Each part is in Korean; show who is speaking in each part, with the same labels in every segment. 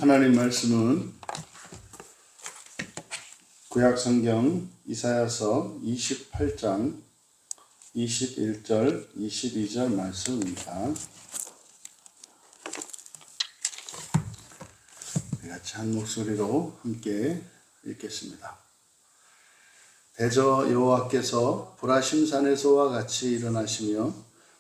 Speaker 1: 하나님 말씀은 구약성경 이사야서 28장 21절 22절 말씀입니다. 같이 한 목소리로 함께 읽겠습니다. 대저 여호와께서 브라심산에서와 같이 일어나시며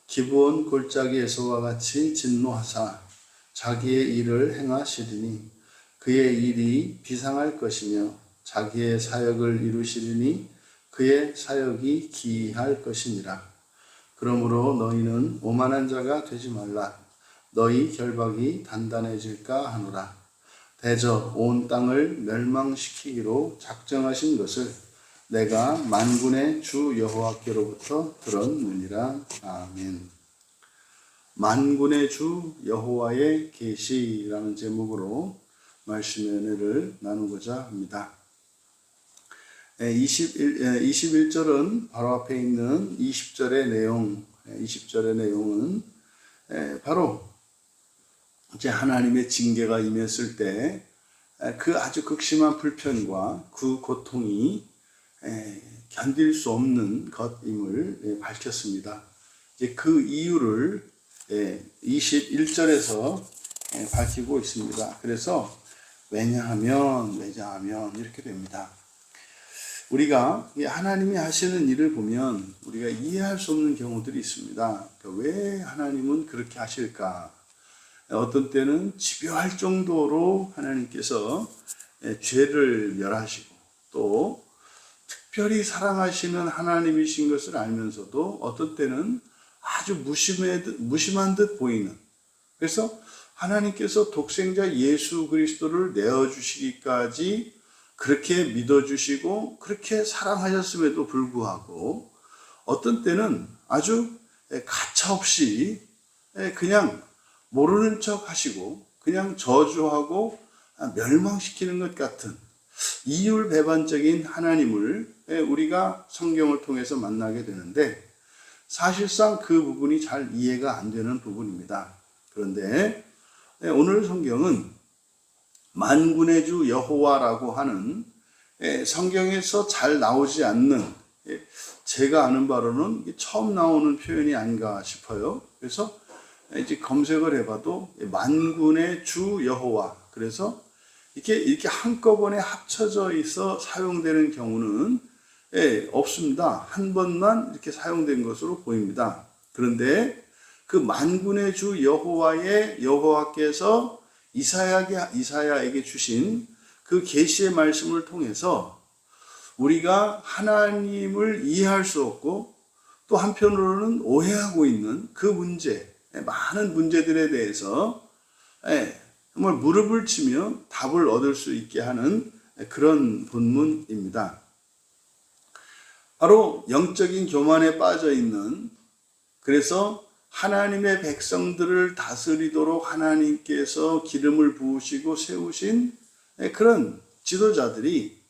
Speaker 1: 기브온 골짜기에서와 같이 진노하사 자기의 일을 행하시리니 그의 일이 비상할 것이며 자기의 사역을 이루시리니 그의 사역이 기이할 것이니라. 그러므로 너희는 오만한 자가 되지 말라. 너희 결박이 단단해질까 하노라. 대저 온 땅을 멸망시키기로 작정하신 것을 내가 만군의 주 여호와께로부터 들었느니라. 아멘. 만군의 주 여호와의 계시라는 제목으로 말씀의 은혜를 나누고자 합니다. 21절은 바로 앞에 있는 20절의 내용은 바로 이제 하나님의 징계가 임했을 때 그 아주 극심한 불편과 그 고통이 견딜 수 없는 것임을 밝혔습니다. 이제 그 이유를 21절에서 밝히고 있습니다. 그래서 왜냐하면 이렇게 됩니다. 우리가 하나님이 하시는 일을 보면 우리가 이해할 수 없는 경우들이 있습니다. 왜 하나님은 그렇게 하실까? 어떤 때는 집요할 정도로 하나님께서 죄를 멸하시고 또 특별히 사랑하시는 하나님이신 것을 알면서도 어떤 때는 아주 무심한 듯 보이는, 그래서 하나님께서 독생자 예수 그리스도를 내어주시기까지 그렇게 믿어주시고 그렇게 사랑하셨음에도 불구하고 어떤 때는 아주 가차없이 그냥 모르는 척 하시고 그냥 저주하고 멸망시키는 것 같은 이율배반적인 하나님을 우리가 성경을 통해서 만나게 되는데 사실상 그 부분이 잘 이해가 안 되는 부분입니다. 그런데 오늘 성경은 만군의 주 여호와라고 하는 성경에서 잘 나오지 않는, 제가 아는 바로는 처음 나오는 표현이 아닌가 싶어요. 그래서 이제 검색을 해봐도 만군의 주 여호와, 그래서 이렇게 한꺼번에 합쳐져 있어 사용되는 경우는 없습니다. 한 번만 이렇게 사용된 것으로 보입니다. 그런데 그 만군의 주 여호와께서 이사야에게 주신 그 계시의 말씀을 통해서 우리가 하나님을 이해할 수 없고 또 한편으로는 오해하고 있는 그 문제, 많은 문제들에 대해서 정말 무릎을 치며 답을 얻을 수 있게 하는 그런 본문입니다. 바로 영적인 교만에 빠져 있는, 그래서 하나님의 백성들을 다스리도록 하나님께서 기름을 부으시고 세우신 그런 지도자들이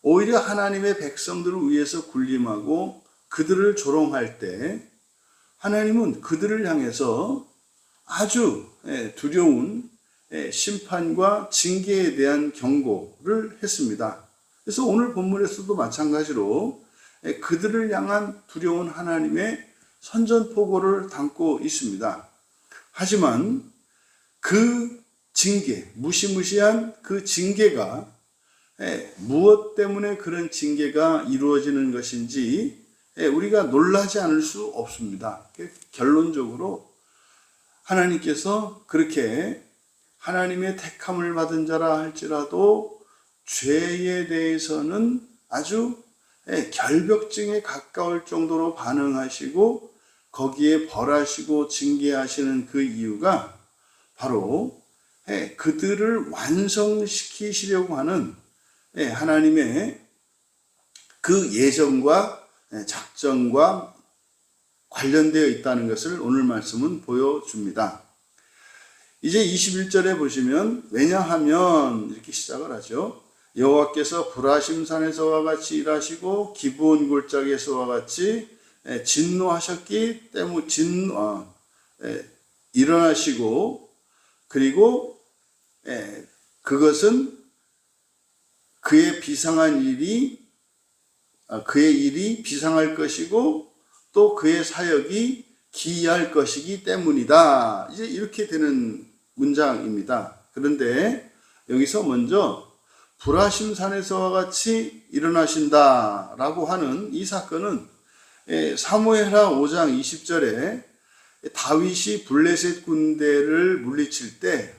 Speaker 1: 오히려 하나님의 백성들을 위해서 군림하고 그들을 조롱할 때 하나님은 그들을 향해서 아주 두려운 심판과 징계에 대한 경고를 했습니다. 그래서 오늘 본문에서도 마찬가지로 그들을 향한 두려운 하나님의 선전포고를 담고 있습니다. 하지만 그 징계, 무시무시한 그 징계가 무엇 때문에 그런 징계가 이루어지는 것인지 우리가 놀라지 않을 수 없습니다. 결론적으로 하나님께서 그렇게 하나님의 택함을 받은 자라 할지라도 죄에 대해서는 아주 결벽증에 가까울 정도로 반응하시고 거기에 벌하시고 징계하시는 그 이유가 바로 그들을 완성시키시려고 하는 하나님의 그 예정과 작정과 관련되어 있다는 것을 오늘 말씀은 보여줍니다. 이제 21절에 보시면 왜냐하면 이렇게 시작을 하죠. 여호와께서 브라심산에서와 같이 일하시고 기브온 골짜기에서와 같이 진노하셨기 때문에 일어나시고 그리고 그것은 그의 일이 비상할 것이고 또 그의 사역이 기이할 것이기 때문이다. 이제 이렇게 되는 문장입니다. 그런데 여기서 먼저 불화심산에서와 같이 일어나신다 라고 하는 이 사건은 사무엘하 5장 20절에 다윗이 블레셋 군대를 물리칠 때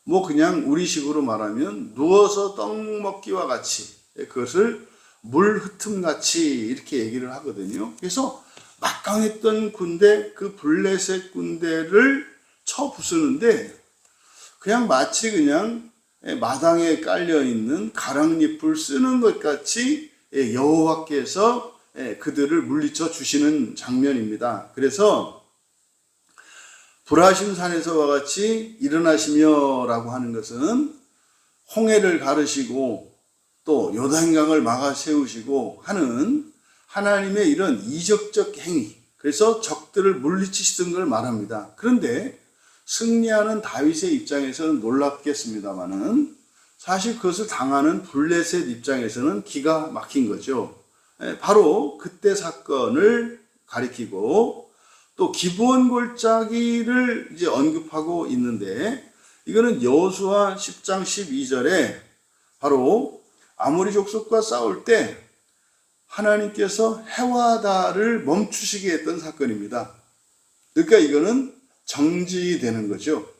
Speaker 1: 뭐 그냥 우리식으로 말하면 누워서 떡 먹기와 같이 그것을 물 흩음 같이 이렇게 얘기를 하거든요. 그래서 막강했던 군대, 그 블레셋 군대를 쳐 부수는데 그냥 마치 그냥 마당에 깔려 있는 가랑잎을 쓰는 것 같이 여호와께서 그들을 물리쳐 주시는 장면입니다. 그래서 불화심산에서와 같이 일어나시며 라고 하는 것은 홍해를 가르시고 또 요단강을 막아 세우시고 하는 하나님의 이런 이적적 행위, 그래서 적들을 물리치시던 걸 말합니다. 그런데 승리하는 다윗의 입장에서는 놀랍겠습니다만은 사실 그것을 당하는 블레셋 입장에서는 기가 막힌 거죠. 바로 그때 사건을 가리키고 또 기브온 골짜기를 이제 언급하고 있는데, 이거는 여호수아 10장 12절에 바로 아모리 족속과 싸울 때 하나님께서 해와 달을 멈추시게 했던 사건입니다. 그러니까 이거는 정지되는 거죠.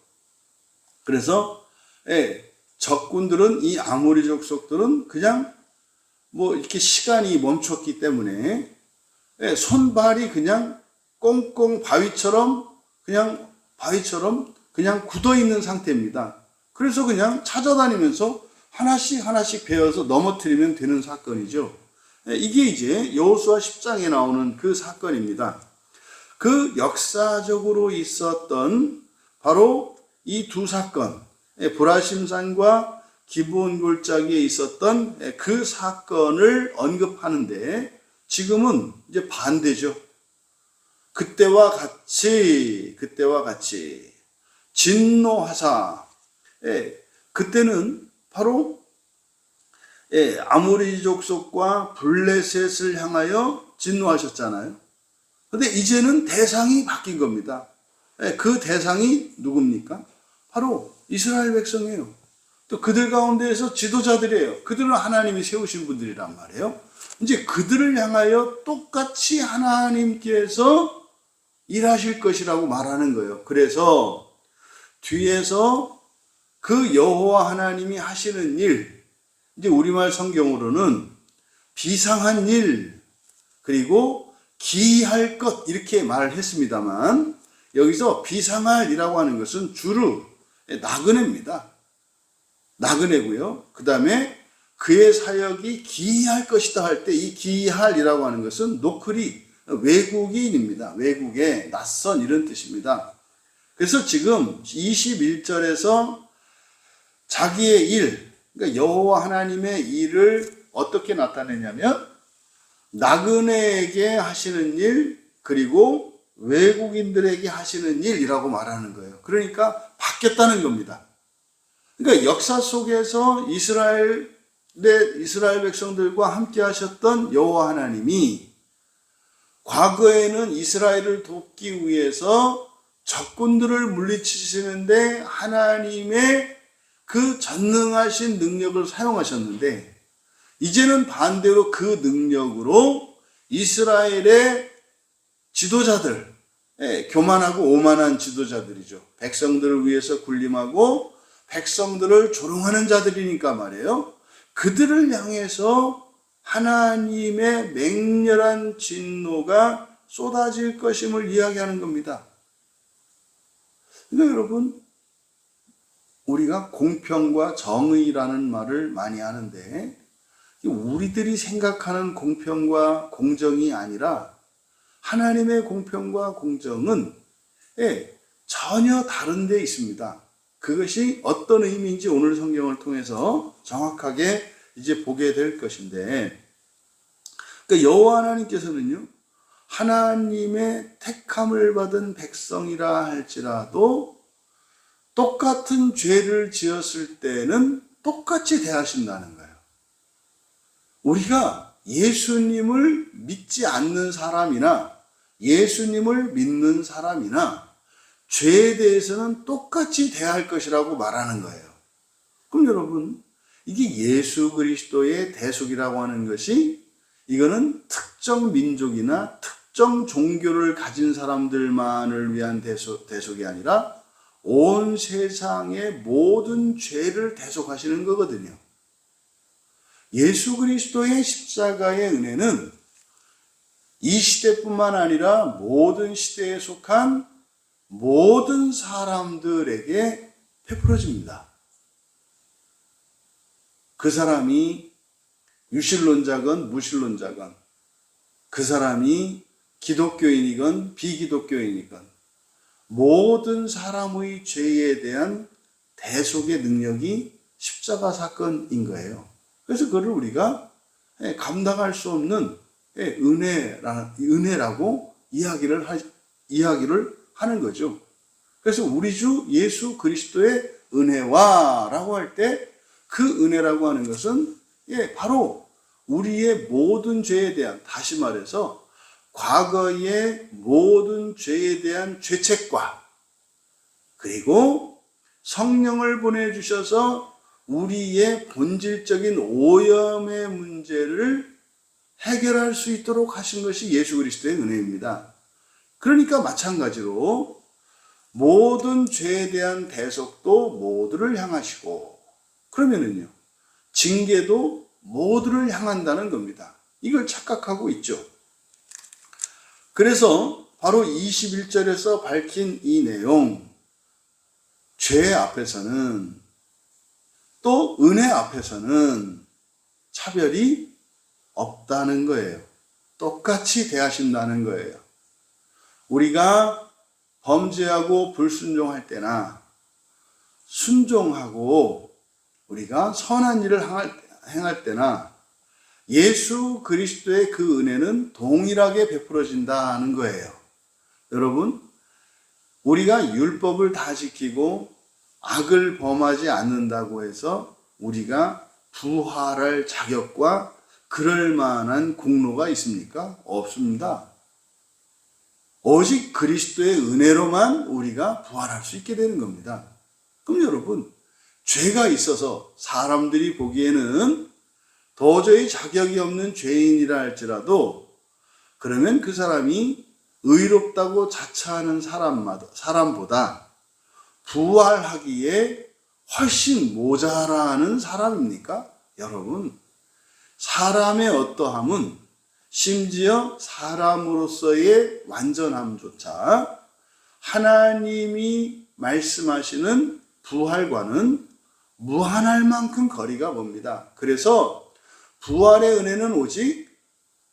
Speaker 1: 그래서 적군들은, 이 아모리 족속들은 그냥 뭐 이렇게 시간이 멈췄기 때문에 손발이 그냥 꽁꽁 바위처럼 그냥 굳어 있는 상태입니다. 그래서 그냥 찾아다니면서 하나씩 베어서 넘어뜨리면 되는 사건이죠. 이게 이제 여호수아 10장에 나오는 그 사건입니다. 그 역사적으로 있었던 바로 이 두 사건, 불화심산과 기브온 골짜기에 있었던 그 사건을 언급하는데, 지금은 이제 반대죠. 그때와 같이 진노하사, 그때는 바로 아모리 족속과 블레셋을 향하여 진노하셨잖아요. 근데 이제는 대상이 바뀐 겁니다. 그 대상이 누굽니까? 바로 이스라엘 백성이에요. 또 그들 가운데에서 지도자들이에요. 그들은 하나님이 세우신 분들이란 말이에요. 이제 그들을 향하여 똑같이 하나님께서 일하실 것이라고 말하는 거예요. 그래서 뒤에서 그 여호와 하나님이 하시는 일, 이제 우리말 성경으로는 비상한 일, 그리고 기이할 것, 이렇게 말을 했습니다만, 여기서 비상할이라고 하는 것은 주로 나그네입니다. 나그네고요. 그 다음에 그의 사역이 기이할 것이다 할 때, 이 기이할이라고 하는 것은 노크리, 외국인입니다. 외국에 낯선, 이런 뜻입니다. 그래서 지금 21절에서 자기의 일, 그러니까 여호와 하나님의 일을 어떻게 나타내냐면 나그네에게 하시는 일, 그리고 외국인들에게 하시는 일이라고 말하는 거예요. 그러니까 바뀌었다는 겁니다. 그러니까 역사 속에서 이스라엘 백성들과 함께 하셨던 여호와 하나님이 과거에는 이스라엘을 돕기 위해서 적군들을 물리치시는데 하나님의 그 전능하신 능력을 사용하셨는데, 이제는 반대로 그 능력으로 이스라엘의 지도자들, 교만하고 오만한 지도자들이죠. 백성들을 위해서 군림하고 백성들을 조롱하는 자들이니까 말이에요. 그들을 향해서 하나님의 맹렬한 진노가 쏟아질 것임을 이야기하는 겁니다. 그러니까 여러분, 우리가 공평과 정의라는 말을 많이 하는데, 우리들이 생각하는 공평과 공정이 아니라 하나님의 공평과 공정은 전혀 다른 데 있습니다. 그것이 어떤 의미인지 오늘 성경을 통해서 정확하게 이제 보게 될 것인데, 그러니까 여호와 하나님께서는요, 하나님의 택함을 받은 백성이라 할지라도 똑같은 죄를 지었을 때는 똑같이 대하신다는 거예요. 우리가 예수님을 믿지 않는 사람이나 예수님을 믿는 사람이나 죄에 대해서는 똑같이 대할 것이라고 말하는 거예요. 그럼 여러분, 이게 예수 그리스도의 대속이라고 하는 것이 이거는 특정 민족이나 특정 종교를 가진 사람들만을 위한 대속이 아니라 온 세상의 모든 죄를 대속하시는 거거든요. 예수 그리스도의 십자가의 은혜는 이 시대뿐만 아니라 모든 시대에 속한 모든 사람들에게 베풀어집니다. 그 사람이 유신론자건 무신론자건, 그 사람이 기독교인이건 비기독교인이건 모든 사람의 죄에 대한 대속의 능력이 십자가 사건인 거예요. 그래서 그걸 우리가 감당할 수 없는 은혜라고 이야기를 하는 거죠. 그래서 우리 주 예수 그리스도의 은혜와라고 할 때 그 은혜라고 하는 것은 바로 우리의 모든 죄에 대한, 다시 말해서 과거의 모든 죄에 대한 죄책과, 그리고 성령을 보내주셔서 우리의 본질적인 오염의 문제를 해결할 수 있도록 하신 것이 예수 그리스도의 은혜입니다. 그러니까 마찬가지로 모든 죄에 대한 대속도 모두를 향하시고, 그러면은요, 징계도 모두를 향한다는 겁니다. 이걸 착각하고 있죠. 그래서 바로 21절에서 밝힌 이 내용, 죄 앞에서는 또 은혜 앞에서는 차별이 없다는 거예요. 똑같이 대하신다는 거예요. 우리가 범죄하고 불순종할 때나 순종하고 우리가 선한 일을 행할 때나 예수 그리스도의 그 은혜는 동일하게 베풀어진다는 거예요. 여러분, 우리가 율법을 다 지키고 악을 범하지 않는다고 해서 우리가 부활할 자격과 그럴 만한 공로가 있습니까? 없습니다. 오직 그리스도의 은혜로만 우리가 부활할 수 있게 되는 겁니다. 그럼 여러분, 죄가 있어서 사람들이 보기에는 도저히 자격이 없는 죄인이라 할지라도, 그러면 그 사람이 의롭다고 자처하는 사람보다 부활하기에 훨씬 모자라는 사람입니까? 여러분, 사람의 어떠함은 심지어 사람으로서의 완전함조차 하나님이 말씀하시는 부활과는 무한할 만큼 거리가 멉니다. 그래서 부활의 은혜는 오직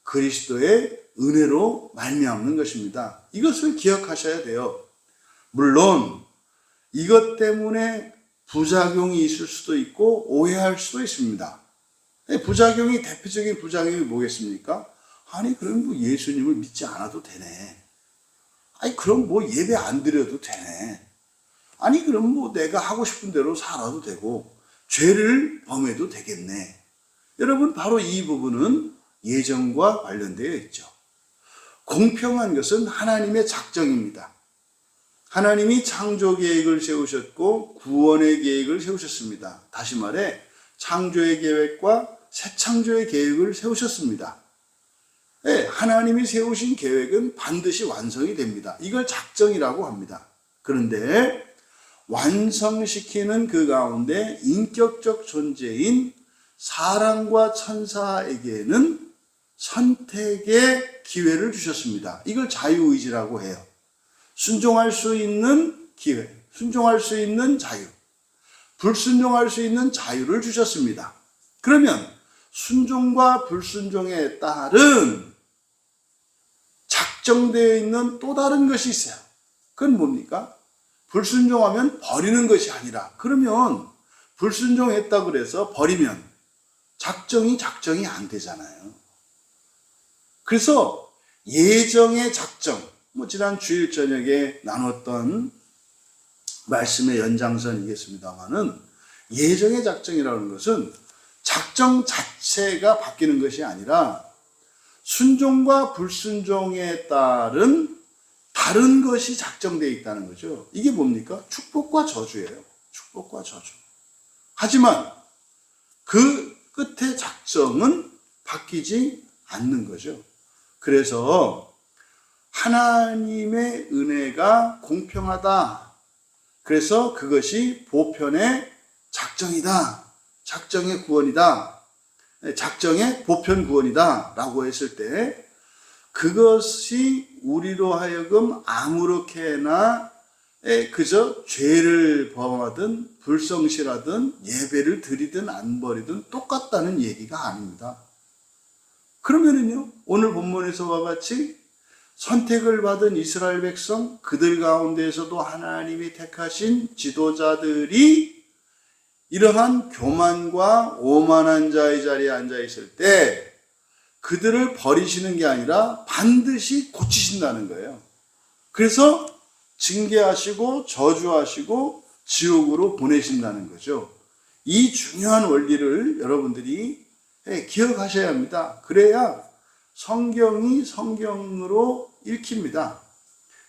Speaker 1: 그리스도의 은혜로 말미암는 것입니다. 이것을 기억하셔야 돼요. 물론 이것 때문에 부작용이 있을 수도 있고 오해할 수도 있습니다. 부작용이, 대표적인 부작용이 뭐겠습니까? 아니, 그럼 뭐 예수님을 믿지 않아도 되네. 아니, 그럼 뭐 예배 안 드려도 되네. 아니, 그럼 뭐 내가 하고 싶은 대로 살아도 되고 죄를 범해도 되겠네. 여러분, 바로 이 부분은 예정과 관련되어 있죠. 공평한 것은 하나님의 작정입니다. 하나님이 창조 계획을 세우셨고 구원의 계획을 세우셨습니다. 다시 말해 창조의 계획과 새 창조의 계획을 세우셨습니다. 네, 하나님이 세우신 계획은 반드시 완성이 됩니다. 이걸 작정이라고 합니다. 그런데 완성시키는 그 가운데 인격적 존재인 사람과 천사에게는 선택의 기회를 주셨습니다. 이걸 자유의지라고 해요. 순종할 수 있는 기회, 순종할 수 있는 자유, 불순종할 수 있는 자유를 주셨습니다. 그러면 순종과 불순종에 따른 작정되어 있는 또 다른 것이 있어요. 그건 뭡니까? 불순종하면 버리는 것이 아니라, 그러면 불순종했다 그래서 버리면 작정이 안 되잖아요. 그래서 예정의 작정, 지난 주일 저녁에 나눴던 말씀의 연장선이겠습니다만은 예정의 작정이라는 것은 작정 자체가 바뀌는 것이 아니라 순종과 불순종에 따른 다른 것이 작정되어 있다는 거죠. 이게 뭡니까? 축복과 저주예요. 축복과 저주. 하지만 그 끝의 작정은 바뀌지 않는 거죠. 그래서 하나님의 은혜가 공평하다. 그래서 그것이 보편의 작정이다. 작정의 구원이다. 작정의 보편 구원이다. 라고 했을 때 그것이 우리로 하여금 아무렇게나 그저 죄를 범하든 불성실하든 예배를 드리든 안 버리든 똑같다는 얘기가 아닙니다. 그러면은요, 오늘 본문에서와 같이 선택을 받은 이스라엘 백성, 그들 가운데에서도 하나님이 택하신 지도자들이 이러한 교만과 오만한 자의 자리에 앉아 있을 때 그들을 버리시는 게 아니라 반드시 고치신다는 거예요. 그래서 징계하시고 저주하시고 지옥으로 보내신다는 거죠. 이 중요한 원리를 여러분들이 기억하셔야 합니다. 그래야 성경이 성경으로 읽힙니다.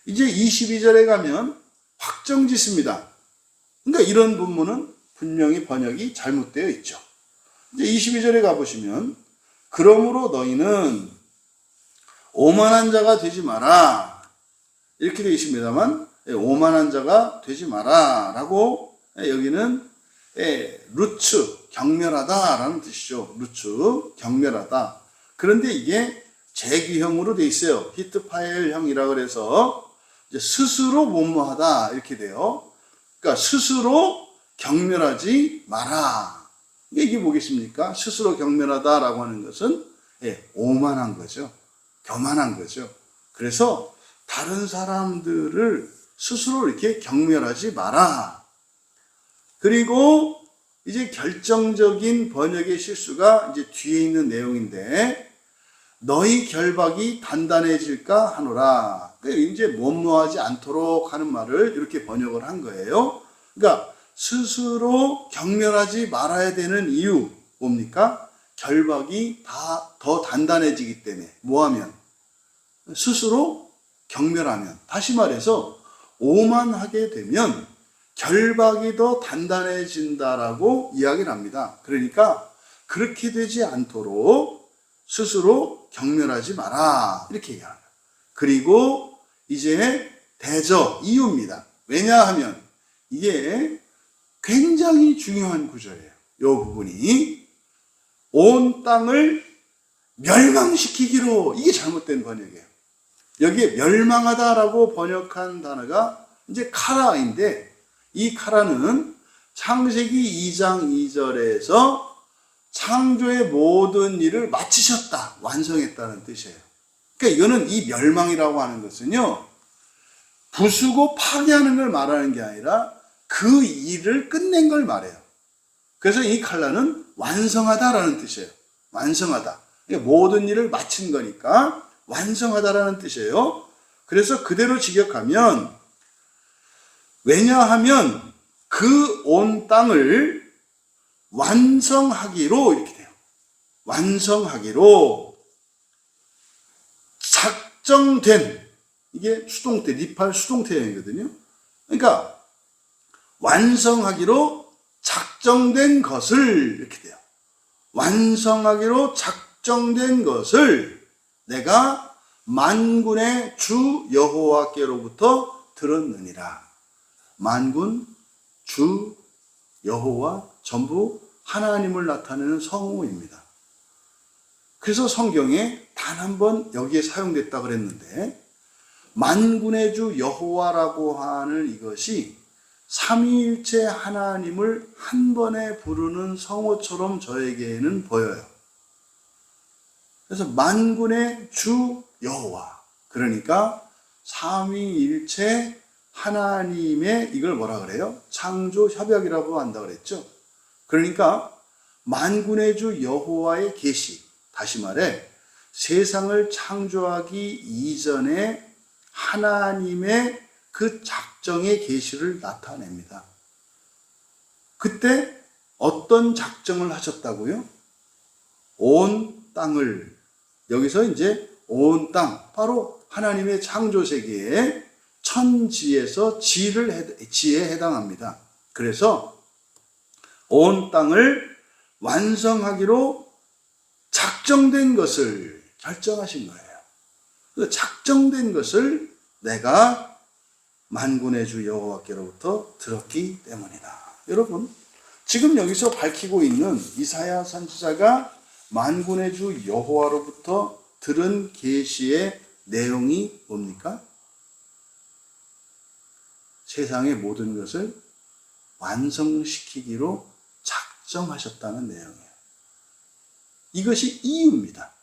Speaker 1: 이제 22절에 가면 확정짓습니다. 그러니까 이런 본문은 분명히 번역이 잘못되어 있죠. 이제 22절에 가보시면 그러므로 너희는 오만한 자가 되지 마라. 이렇게 되어 있습니다만 오만한 자가 되지 마라 라고 여기는 루츠, 경멸하다 라는 뜻이죠. 루츠, 경멸하다. 그런데 이게 재규형으로 되어 있어요. 히트파엘형이라 그래서 이제 스스로 못모하다 이렇게 돼요. 그러니까 스스로 경멸하지 마라. 이게 뭐겠습니까? 스스로 경멸하다라고 하는 것은 오만한 거죠. 교만한 거죠. 그래서 다른 사람들을 스스로 이렇게 경멸하지 마라. 그리고 이제 결정적인 번역의 실수가 이제 뒤에 있는 내용인데 너희 결박이 단단해질까 하노라. 이제 못모하지 않도록 하는 말을 이렇게 번역을 한 거예요. 그러니까 스스로 경멸하지 말아야 되는 이유 뭡니까? 결박이 다 더 단단해지기 때문에 뭐하면? 스스로 경멸하면, 다시 말해서 오만하게 되면 결박이 더 단단해진다라고 이야기를 합니다. 그러니까 그렇게 되지 않도록 스스로 경멸하지 마라 이렇게 얘기합니다. 그리고 이제 대저 이유입니다. 왜냐하면 이게 굉장히 중요한 구절이에요. 이 부분이 온 땅을 멸망시키기로, 이게 잘못된 번역이에요. 여기에 멸망하다라고 번역한 단어가 이제 카라인데 이 카라는 창세기 2장 2절에서 창조의 모든 일을 마치셨다, 완성했다는 뜻이에요. 그러니까 이거는 이 멸망이라고 하는 것은요, 부수고 파괴하는 걸 말하는 게 아니라 그 일을 끝낸 걸 말해요. 그래서 이 칼라는 완성하다라는 뜻이에요. 완성하다. 모든 일을 마친 거니까 완성하다라는 뜻이에요. 그래서 그대로 직역하면, 왜냐하면 그 온 땅을 완성하기로 이렇게 돼요. 완성하기로 작정된, 이게 수동태, 리팔 수동태형이거든요. 그러니까 완성하기로 작정된 것을 이렇게 돼요. 완성하기로 작정된 것을 내가 만군의 주 여호와께로부터 들었느니라. 만군, 주, 여호와 전부 하나님을 나타내는 성호입니다. 그래서 성경에 단 한 번 여기에 사용됐다 그랬는데 만군의 주 여호와라고 하는 이것이 삼위일체 하나님을 한 번에 부르는 성호처럼 저에게는 보여요. 그래서 만군의 주 여호와, 그러니까 삼위일체 하나님의 이걸 뭐라 그래요? 창조 협약이라고 한다 그랬죠. 그러니까 만군의 주 여호와의 계시, 다시 말해 세상을 창조하기 이전에 하나님의 그 작정의 계시를 나타냅니다. 그때 어떤 작정을 하셨다고요? 온 땅을, 여기서 이제 온 땅, 바로 하나님의 창조 세계에 천지에서 지에 해당합니다. 그래서 온 땅을 완성하기로 작정된 것을 결정하신 거예요. 그 작정된 것을 내가 만군의 주 여호와께로부터 들었기 때문이다. 여러분, 지금 여기서 밝히고 있는 이사야 선지자가 만군의 주 여호와로부터 들은 계시의 내용이 뭡니까? 세상의 모든 것을 완성시키기로 작정하셨다는 내용이에요. 이것이 이유입니다.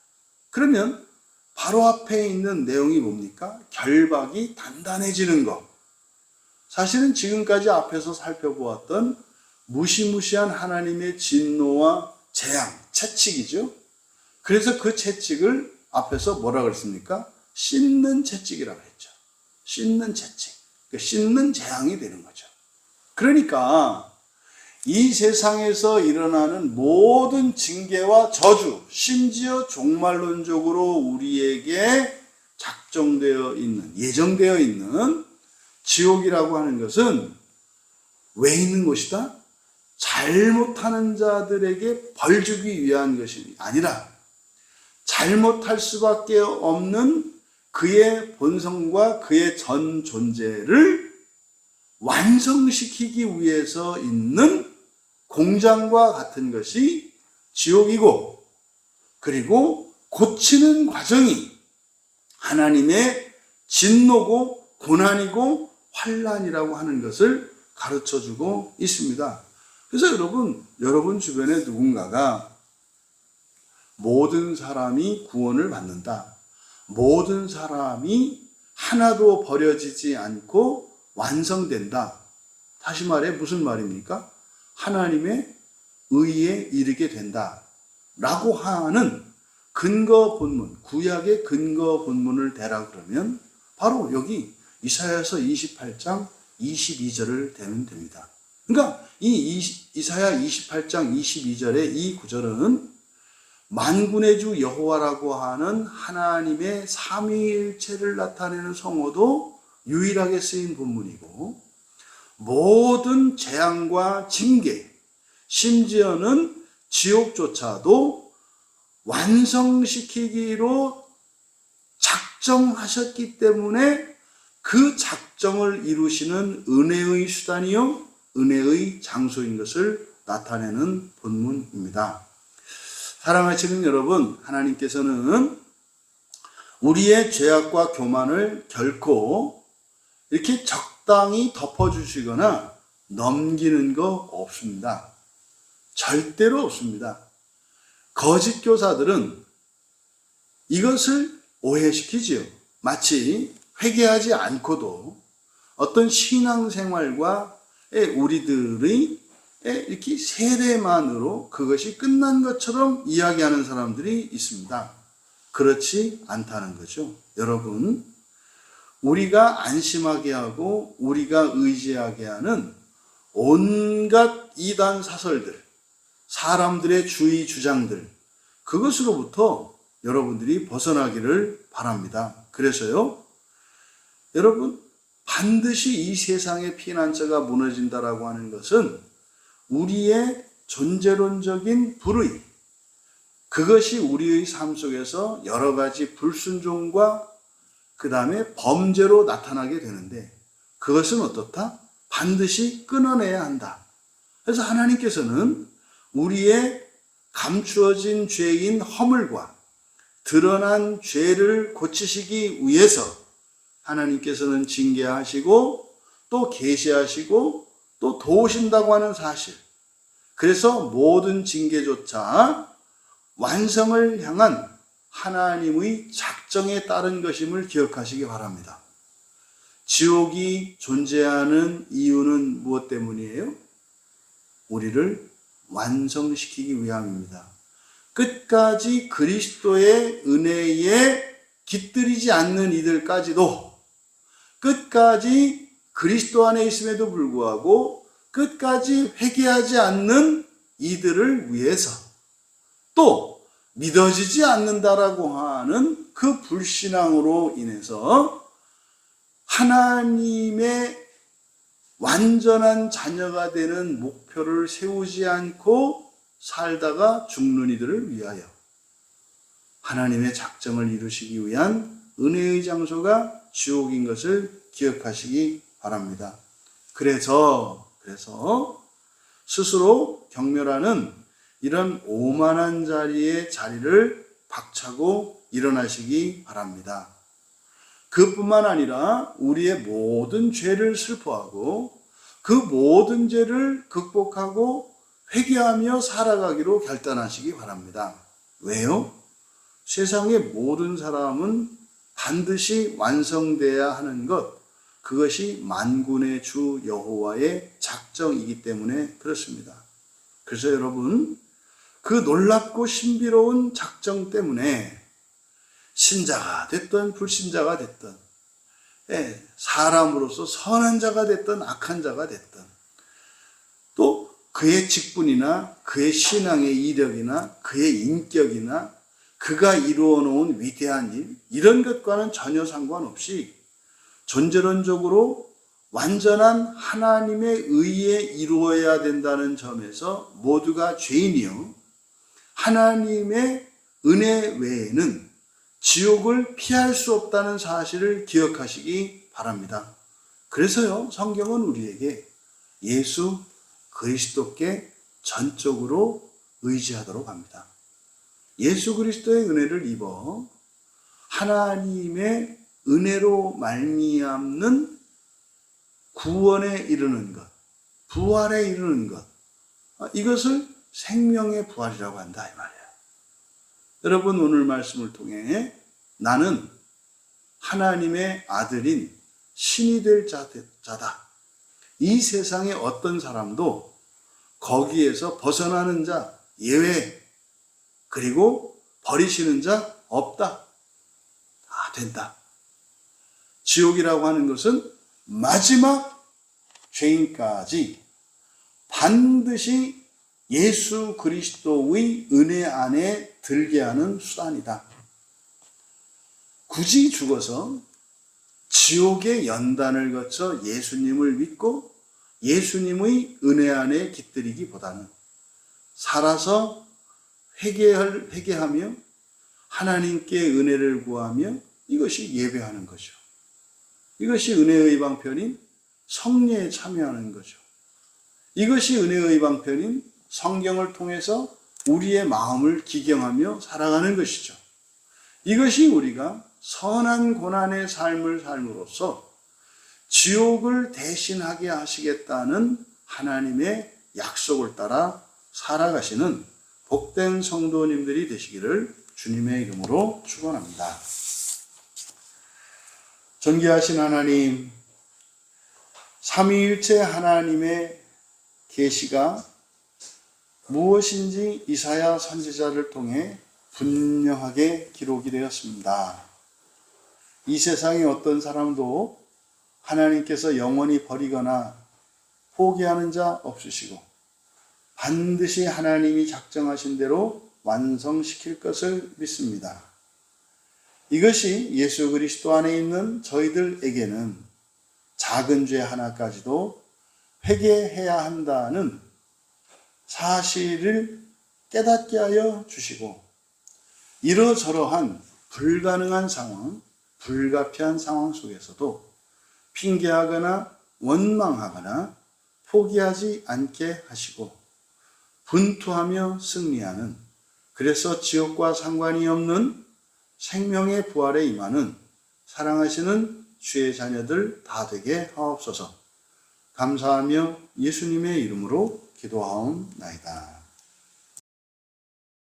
Speaker 1: 그러면 바로 앞에 있는 내용이 뭡니까? 결박이 단단해지는 것. 사실은 지금까지 앞에서 살펴보았던 무시무시한 하나님의 진노와 재앙, 채찍이죠. 그래서 그 채찍을 앞에서 뭐라 그랬습니까? 씻는 채찍이라고 했죠. 씻는 채찍. 씻는 재앙이 되는 거죠. 그러니까 이 세상에서 일어나는 모든 징계와 저주, 심지어 종말론적으로 우리에게 작정되어 있는, 예정되어 있는 지옥이라고 하는 것은 왜 있는 것이다? 잘못하는 자들에게 벌 주기 위한 것이 아니라 잘못할 수밖에 없는 그의 본성과 그의 전 존재를 완성시키기 위해서 있는 공장과 같은 것이 지옥이고, 그리고 고치는 과정이 하나님의 진노고 고난이고 환난이라고 하는 것을 가르쳐주고 있습니다. 그래서 여러분 주변에 누군가가 모든 사람이 구원을 받는다, 모든 사람이 하나도 버려지지 않고 완성된다. 다시 말해 무슨 말입니까? 하나님의 의에 이르게 된다 라고 하는 근거 본문, 구약의 근거 본문을 대라 그러면 바로 여기 이사야서 28장 22절을 대면 됩니다. 그러니까 이 이사야 28장 22절의 이 구절은 만군의 주 여호와라고 하는 하나님의 삼위일체를 나타내는 성어도 유일하게 쓰인 본문이고, 모든 재앙과 징계, 심지어는 지옥조차도 완성시키기로 작정하셨기 때문에 그 작정을 이루시는 은혜의 수단이요, 은혜의 장소인 것을 나타내는 본문입니다. 사랑하시는 여러분, 하나님께서는 우리의 죄악과 교만을 결코 이렇게 적당히 덮어주시거나 넘기는 거 없습니다. 절대로 없습니다. 거짓 교사들은 이것을 오해시키지요. 마치 회개하지 않고도 어떤 신앙생활과 우리들의 이렇게 세례만으로 그것이 끝난 것처럼 이야기하는 사람들이 있습니다. 그렇지 않다는 거죠. 여러분, 우리가 안심하게 하고 우리가 의지하게 하는 온갖 이단 사설들, 사람들의 주의 주장들, 그것으로부터 여러분들이 벗어나기를 바랍니다. 그래서요, 여러분, 반드시 이 세상의 피난처가 무너진다라고 하는 것은 우리의 존재론적인 불의, 그것이 우리의 삶 속에서 여러 가지 불순종과 그 다음에 범죄로 나타나게 되는데, 그것은 어떻다? 반드시 끊어내야 한다. 그래서 하나님께서는 우리의 감추어진 죄인 허물과 드러난 죄를 고치시기 위해서 하나님께서는 징계하시고 또 계시하시고 또 도우신다고 하는 사실, 그래서 모든 징계조차 완성을 향한 하나님의 작정에 따른 것임을 기억하시기 바랍니다. 지옥이 존재하는 이유는 무엇 때문이에요? 우리를 완성시키기 위함입니다. 끝까지 그리스도의 은혜에 깃들이지 않는 이들까지도 끝까지 그리스도 안에 있음에도 불구하고 끝까지 회개하지 않는 이들을 위해서, 또 믿어지지 않는다라고 하는 그 불신앙으로 인해서 하나님의 완전한 자녀가 되는 목표를 세우지 않고 살다가 죽는 이들을 위하여 하나님의 작정을 이루시기 위한 은혜의 장소가 지옥인 것을 기억하시기 바랍니다. 그래서 스스로 경멸하는 이런 오만한 자리를 박차고 일어나시기 바랍니다. 그뿐만 아니라 우리의 모든 죄를 슬퍼하고 그 모든 죄를 극복하고 회개하며 살아가기로 결단하시기 바랍니다. 왜요? 세상의 모든 사람은 반드시 완성돼야 하는 것, 그것이 만군의 주 여호와의 작정이기 때문에 그렇습니다. 그래서 여러분, 그 놀랍고 신비로운 작정 때문에 신자가 됐든 불신자가 됐든, 사람으로서 선한 자가 됐든 악한 자가 됐든, 또 그의 직분이나 그의 신앙의 이력이나 그의 인격이나 그가 이루어 놓은 위대한 일, 이런 것과는 전혀 상관없이 존재론적으로 완전한 하나님의 의에 이루어야 된다는 점에서 모두가 죄인이요, 하나님의 은혜 외에는 지옥을 피할 수 없다는 사실을 기억하시기 바랍니다. 그래서요, 성경은 우리에게 예수 그리스도께 전적으로 의지하도록 합니다. 예수 그리스도의 은혜를 입어 하나님의 은혜로 말미암는 구원에 이르는 것, 부활에 이르는 것, 이것을 생명의 부활이라고 한다 이 말이에요. 여러분, 오늘 말씀을 통해 나는 하나님의 아들인 신이 될 자다. 이 세상의 어떤 사람도 거기에서 벗어나는 자 예외, 그리고 버리시는 자 없다. 다 된다. 지옥이라고 하는 것은 마지막 죄인까지 반드시 예수 그리스도의 은혜 안에 들게 하는 수단이다. 굳이 죽어서 지옥의 연단을 거쳐 예수님을 믿고 예수님의 은혜 안에 깃들이기보다는 살아서 회개하며 하나님께 은혜를 구하며 이것이 예배하는 거죠. 이것이 은혜의 방편인 성례에 참여하는 거죠. 이것이 은혜의 방편인 성경을 통해서 우리의 마음을 기경하며 살아가는 것이죠. 이것이 우리가 선한 고난의 삶을 삶으로써 지옥을 대신하게 하시겠다는 하나님의 약속을 따라 살아가시는 복된 성도님들이 되시기를 주님의 이름으로 축원합니다. 존귀하신 하나님, 삼위일체 하나님의 계시가 무엇인지 이사야 선지자를 통해 분명하게 기록이 되었습니다. 이 세상의 어떤 사람도 하나님께서 영원히 버리거나 포기하는 자 없으시고 반드시 하나님이 작정하신 대로 완성시킬 것을 믿습니다. 이것이 예수 그리스도 안에 있는 저희들에게는 작은 죄 하나까지도 회개해야 한다는 사실을 깨닫게 하여 주시고, 이러저러한 불가능한 상황, 불가피한 상황 속에서도 핑계하거나 원망하거나 포기하지 않게 하시고 분투하며 승리하는, 그래서 지옥과 상관이 없는 생명의 부활에 임하는 사랑하시는 주의 자녀들 다 되게 하옵소서. 감사하며 예수님의 이름으로 기도하옵나이다.